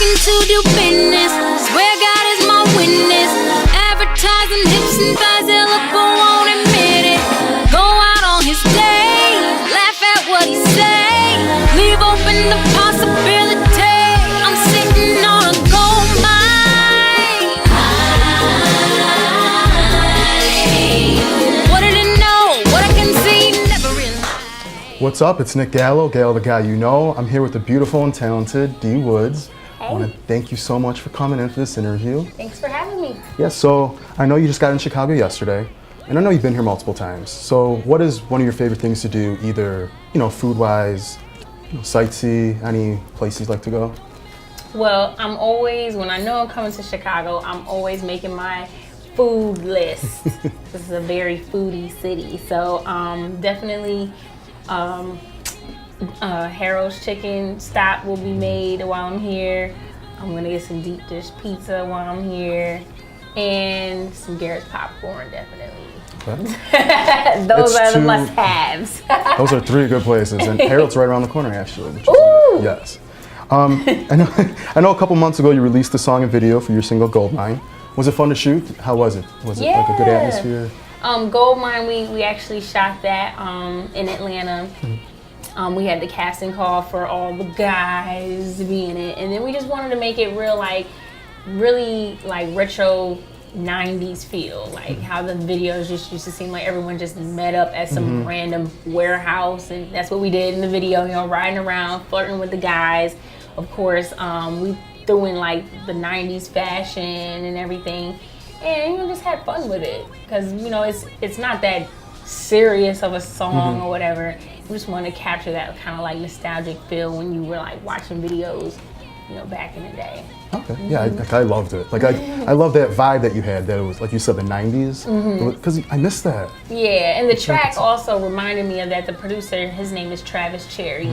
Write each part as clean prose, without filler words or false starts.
looking to do business. Swear God is my witness. Advertising hips and thighs, he'll go on admit it. Go out on his day, laugh at what he say, leave open the possibility. I'm sitting on a gold mine. What did it know? What I can see, never realized. What's up? It's Nick Gallo, Gallo the Guy You Know. I'm here with the beautiful and talented Dee Woods. Hey. I want to thank you so much for coming in for this interview. Thanks for having me. Yeah, so I know you just got in Chicago yesterday, and I know you've been here multiple times. So what is one of your favorite things to do, either, food-wise, sightsee, any places you'd like to go? Well, I'm always, when I know I'm coming to Chicago, I'm always making my food list. This is a very foodie city, so definitely Harold's Chicken stop will be made while I'm here. I'm gonna get some deep dish pizza while I'm here, and some Garrett's popcorn, definitely. Okay. Those are the must-haves. Those are three good places, and Harold's right around the corner, actually. Which is, Ooh! yes. I know a couple months ago you released a song and video for your single Goldmine. Was it fun to shoot? How was it? Was it like a good atmosphere? Goldmine, we actually shot that in Atlanta. We had the casting call for all the guys to be in it, and then we just wanted to make it really retro 90s feel, like how the videos just used to seem like everyone just met up at some random warehouse, and that's what we did in the video, riding around, flirting with the guys. Of course, we threw in like the 90s fashion and everything, and just had fun with it, because it's not that serious of a song or whatever. We just wanted to capture that kind of like nostalgic feel when you were like watching videos, back in the day. Okay, yeah, I loved it. Like I love that vibe that you had. That it was, like you said, the '90s. Because I missed that. Yeah, and the track also reminded me of that. The producer, his name is Travis Cherry,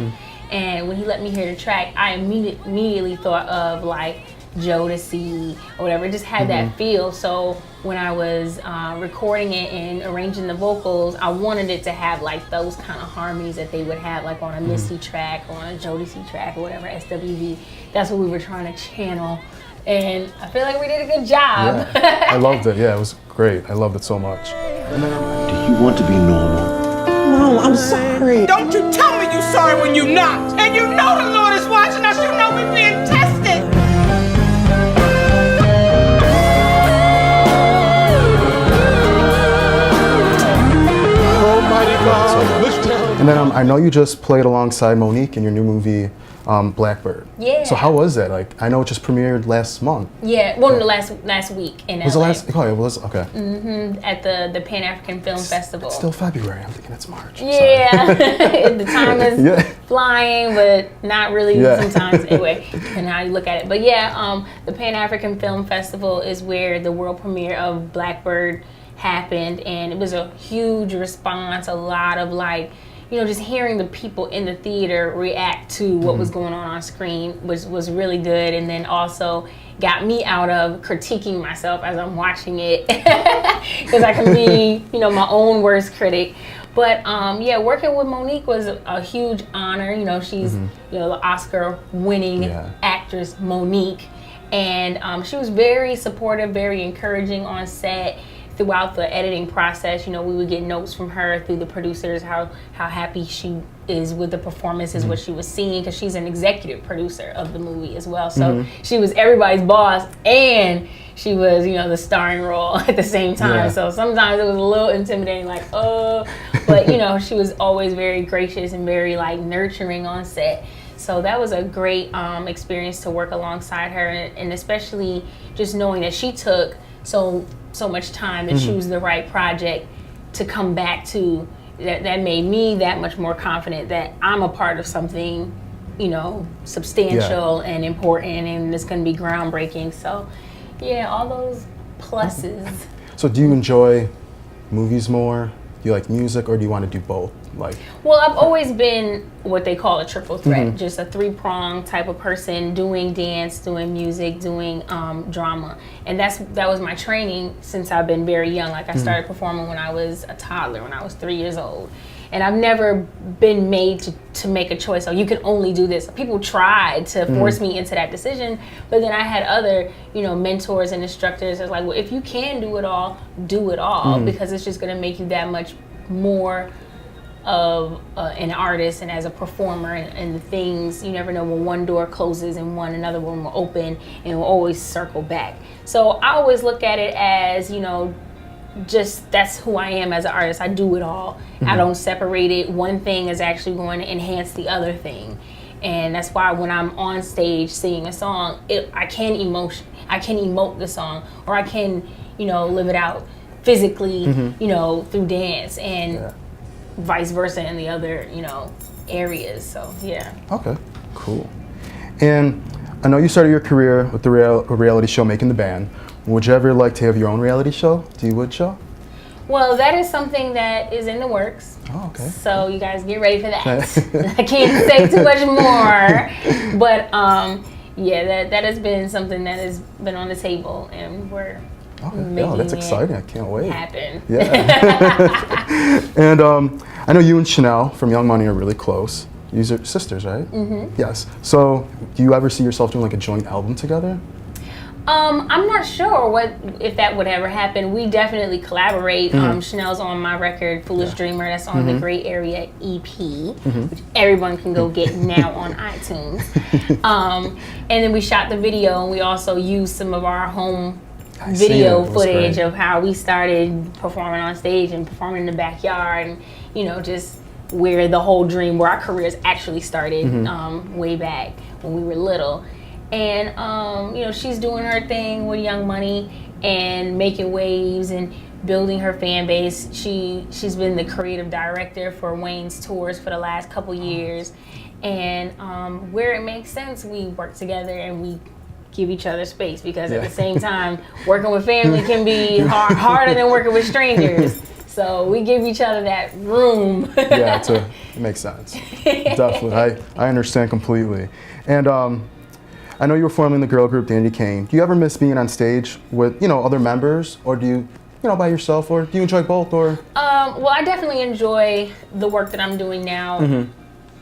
and when he let me hear the track, I immediately thought of like Jodeci or whatever. It just had that feel. So when I was recording it and arranging the vocals, I wanted it to have like those kind of harmonies that they would have like on a Missy track or on a Jodeci track or whatever, SWV. That's what we were trying to channel, and I feel like we did a good job. Yeah, I loved it. Yeah, it was great. I loved it so much. Do you want to be normal? No, I'm sorry. Don't you tell me you're sorry when you're not. And you know the Lord is watching us. You know we're being tested. Almighty God, look down. And then I know you just played alongside Monique in your new movie, Blackbird. Yeah. So how was that? Like, I know it just premiered last month. Yeah, well, last week in LA. Was it last? Oh, it was. Okay. At the Pan African Film Festival. It's still February. I'm thinking it's March. Yeah, the time is flying, but not really sometimes. Anyway, depending on how you look at it. But yeah, the Pan African Film Festival is where the world premiere of Blackbird happened, and it was a huge response. A lot of just hearing the people in the theater react to what was going on screen was really good, and then also got me out of critiquing myself as I'm watching it, because I can be, my own worst critic. But working with Monique was a huge honor. She's the Oscar-winning actress Monique, and she was very supportive, very encouraging on set. Throughout the editing process, we would get notes from her through the producers, how happy she is with the performances, what she was seeing, because she's an executive producer of the movie as well. So she was everybody's boss, and she was, the starring role at the same time. Yeah. So sometimes it was a little intimidating, but she was always very gracious and very nurturing on set. So that was a great experience to work alongside her, and especially just knowing that she took so much time to choose the right project to come back to. That made me that much more confident that I'm a part of something, substantial and important, and it's going to be groundbreaking. So, all those pluses. So do you enjoy movies more? Do you like music, or do you want to do both? Well, I've always been what they call a triple threat, just a three-pronged type of person, doing dance, doing music, doing drama. And that was my training since I've been very young. I started performing when I was a toddler, when I was 3 years old. And I've never been made to make a choice. So you can only do this. People tried to force me into that decision, but then I had other, mentors and instructors that's like, well, if you can do it all, because it's just going to make you that much more of an artist and as a performer, and the things, you never know when one door closes and another one will open, and will always circle back. So I always look at it as, just that's who I am as an artist. I do it all. I don't separate it. One thing is actually going to enhance the other thing. And that's why when I'm on stage singing a song, I can emote the song, or I can, live it out physically, through dance, and vice versa in the other, areas. So yeah. Okay, cool. And I know you started your career with the reality show Making the Band. Would you ever like to have your own reality show? show? Well, that is something that is in the works. Oh, okay. So you guys get ready for that. I can't say too much more, but that has been something that has been on the table, and we're making that's exciting. I can't wait. Happen. Yeah. And I know you and Chanel from Young Money are really close. You're sisters, right? Mm-hmm. Yes. So do you ever see yourself doing like a joint album together? I'm not sure if that would ever happen. We definitely collaborate. Chanel's on my record, Foolish Dreamer. That's on the Gray Area EP, which everyone can go get now on iTunes. And then we shot the video, and we also used some of our home video footage of how we started performing on stage and performing in the backyard, and just where the whole dream, where our careers actually started, way back when we were little. And she's doing her thing with Young Money and making waves and building her fan base. She's been the creative director for Wayne's tours for the last couple years, and where it makes sense, we work together and we give each other space, because at the same time, working with family can be harder than working with strangers. So we give each other that room. It makes sense. Definitely, I understand completely. And I know you were forming the girl group Dandy Kane. Do you ever miss being on stage with other members, or do you by yourself, or do you enjoy both? Or well, I definitely enjoy the work that I'm doing now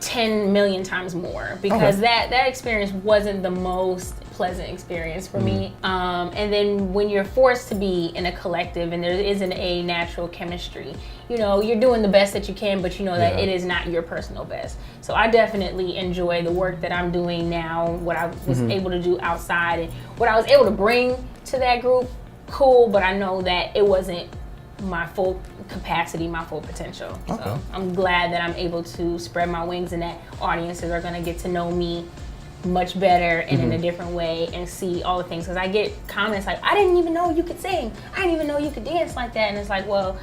10 million times more, because that experience wasn't the most pleasant experience for me. And then when you're forced to be in a collective and there isn't a natural chemistry, you're doing the best that you can, but that it is not your personal best. So I definitely enjoy the work that I'm doing now, what I was able to do outside, and what I was able to bring to that group, cool, but I know that it wasn't my full capacity, my full potential. Okay. So I'm glad that I'm able to spread my wings, and that audiences are gonna get to know me much better and in a different way, and see all the things, because I get comments like, I didn't even know you could sing, I didn't even know you could dance like that, and it's like, well,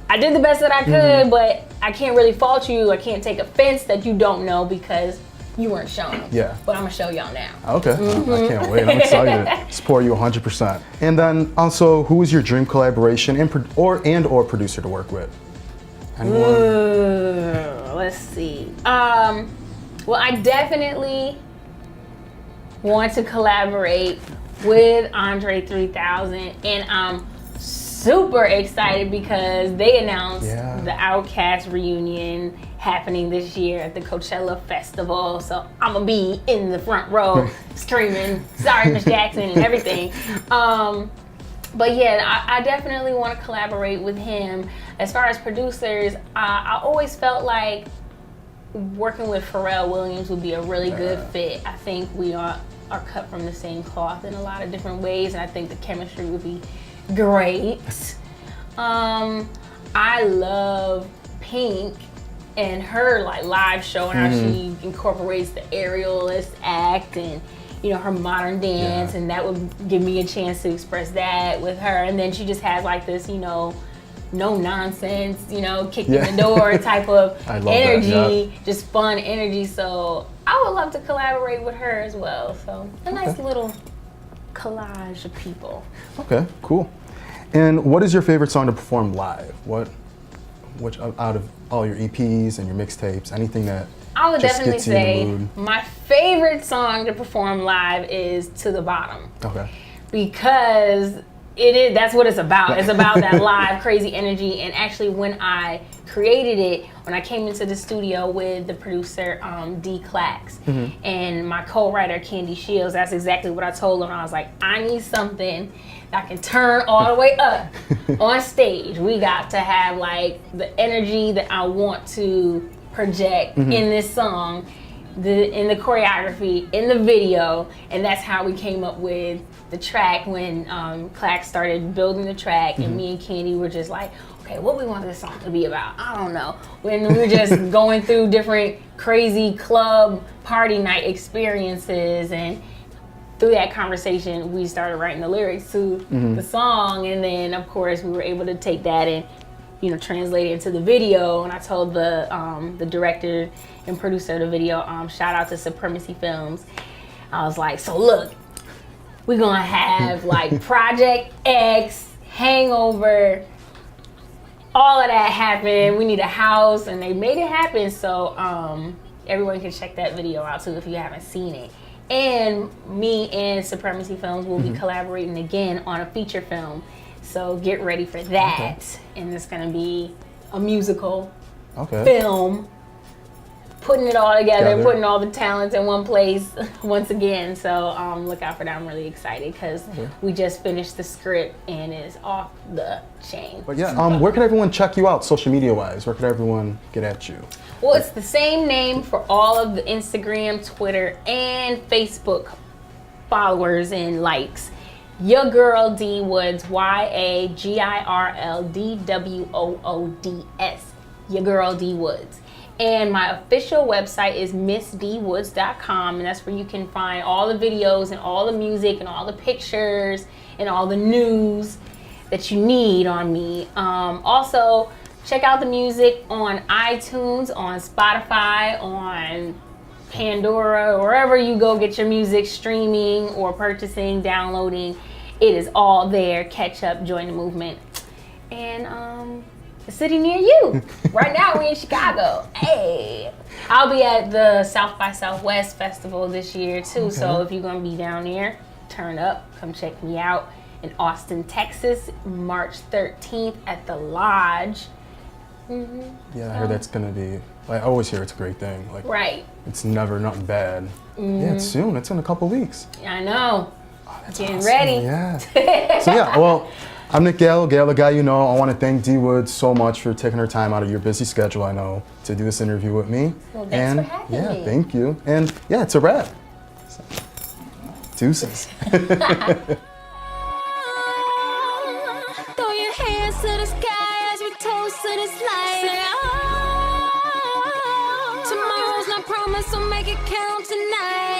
I did the best that I could, but I can't really fault you. I can't take offense that you don't know, because you weren't shown. Yeah. But I'm gonna show y'all now. Okay. I can't wait. I'm excited to support you 100%. And then also, who is your dream collaboration and or producer to work with? Anyone? Let's see. Well, I definitely want to collaborate with Andre 3000, and I'm super excited because they announced the Outkast reunion happening this year at the Coachella Festival. So I'm gonna be in the front row screaming, "Sorry, Miss Jackson," and everything. But yeah, I definitely want to collaborate with him. As far as producers, I always felt like working with Pharrell Williams would be a really good fit. I think we are cut from the same cloth in a lot of different ways, and I think the chemistry would be great. I love Pink and her live show, and how she incorporates the aerialist act and her modern dance, and that would give me a chance to express that with her. And then she just has this no nonsense, kick in the door type of energy, just fun energy. So I would love to collaborate with her as well. So a nice little collage of people. Okay, cool. And what is your favorite song to perform live? Which out of all your EPs and your mixtapes, anything that I would just definitely gets you in say the mood? My favorite song to perform live is "To the Bottom." Okay. Because It is. That's what it's about. It's about that live, crazy energy. And actually, when I created it, when I came into the studio with the producer, D. Clax, and my co-writer, Candy Shields, that's exactly what I told them. I was like, I need something that can turn all the way up on stage. We got to have like the energy that I want to project in this song, in the choreography, in the video, and that's how we came up with the track when Clax started building the track, and me and Candy were just like, okay, what we want this song to be about? I don't know. When we were just going through different crazy club party night experiences, and through that conversation, we started writing the lyrics to the song, and then of course we were able to take that and translate it into the video. And I told the director and producer of the video, shout out to Supremacy Films. I was like, so look, we're gonna have like Project X, Hangover, all of that happen. We need a house, and they made it happen. So everyone can check that video out too if you haven't seen it. And me and Supremacy Films will be collaborating again on a feature film. So get ready for that. And it's gonna be a musical film, putting it all together, putting all the talents in one place once again. So look out for that. I'm really excited because we just finished the script and it's off the chain. But yeah, where can everyone check you out social media wise? Where can everyone get at you? Well, it's the same name for all of the Instagram, Twitter, and Facebook followers and likes. Your girl D Woods, YAGIRLDWOODS. Your girl D Woods. And my official website is missdwoods.com, and that's where you can find all the videos and all the music and all the pictures and all the news that you need on me. Also, check out the music on iTunes, on Spotify, on Pandora, wherever you go get your music streaming or purchasing, downloading. It is all there. Catch up, join the movement. And a city near you. Right now we're in Chicago. Hey, I'll be at the South by Southwest Festival this year too. So if you're gonna be down there, turn up, come check me out in Austin, Texas, March 13th at the Lodge. Yeah, I heard that's gonna be. I always hear it's a great thing. Like, it's never nothing bad. Yeah, it's soon. It's in a couple weeks. I know. Oh, that's Getting awesome. ready. Yeah. So yeah, well, I'm Nick Gallo, the guy you know. I want to thank D Woods so much for taking her time out of your busy schedule, I know, to do this interview with me. Well, thanks for having me. Thank you. And yeah, it's a wrap. So, deuces. Throw your hands to the sky as we toast to this life. Say, oh, tomorrow's not promised, so make it count tonight.